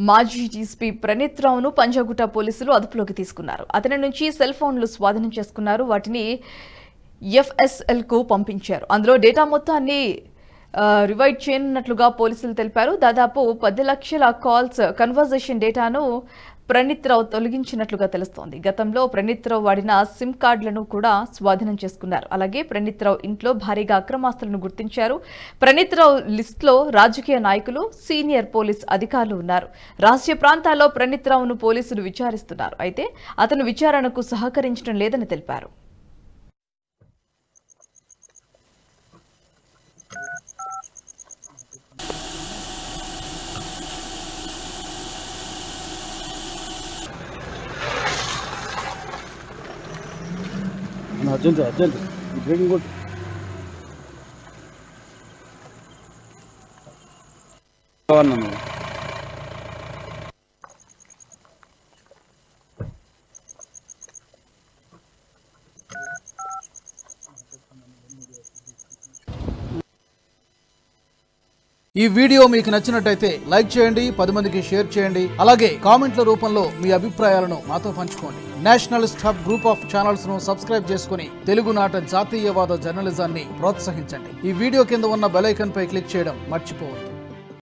మాజీ డీఎస్పీ ప్రణీత్ రావును పంజాగుట్ట పోలీసులు అదుపులోకి తీసుకున్నారు. అతని నుంచి సెల్ ఫోన్లు స్వాధీనం చేసుకున్నారు. వాటిని ఎఫ్ఎస్ఎల్ కు పంపించారు. అందులో డేటా మొత్తాన్ని రివైడ్ చేయనున్నట్లుగా పోలీసులు తెలిపారు. దాదాపు 10 లక్షల కాల్స్ కన్వర్జేషన్ డేటాను ప్రణీత్ రావు తొలగించినట్లుగా తెలుస్తోంది. గతంలో ప్రణీత్ రావు వాడిన సిమ్ కార్డులను కూడా స్వాధీనం చేసుకున్నారు. అలాగే ప్రణీత్ రావు ఇంట్లో భారీగా అక్రమాస్తులను గుర్తించారు. ప్రణీత్ రావు లిస్టులో రాజకీయ నాయకులు, సీనియర్ పోలీస్ అధికారులు ఉన్నారు. రాష్ట్రీయ ప్రాంతాల్లో ప్రణీత్ రావును పోలీసులు విచారిస్తున్నారు. అయితే అతను విచారణకు సహకరించడం లేదని తెలిపారు. अर्जेंट ब्रेकिंग गुड ఈ వీడియో మీకు నచ్చినట్టయితే లైక్ చేయండి, 10 మందికి షేర్ చేయండి. అలాగే కామెంట్ల రూపంలో మీ అభిప్రాయాలను మాతో పంచుకోండి. Nationalist hub group of channels ను సబ్స్క్రైబ్ చేసుకుని తెలుగునాట జాతీయవాద జర్నలిజాన్ని ప్రోత్సహించండి. ఈ వీడియో కింద ఉన్న బెల్ ఐకాన్ పై క్లిక్ చేయడం మర్చిపోవద్దు.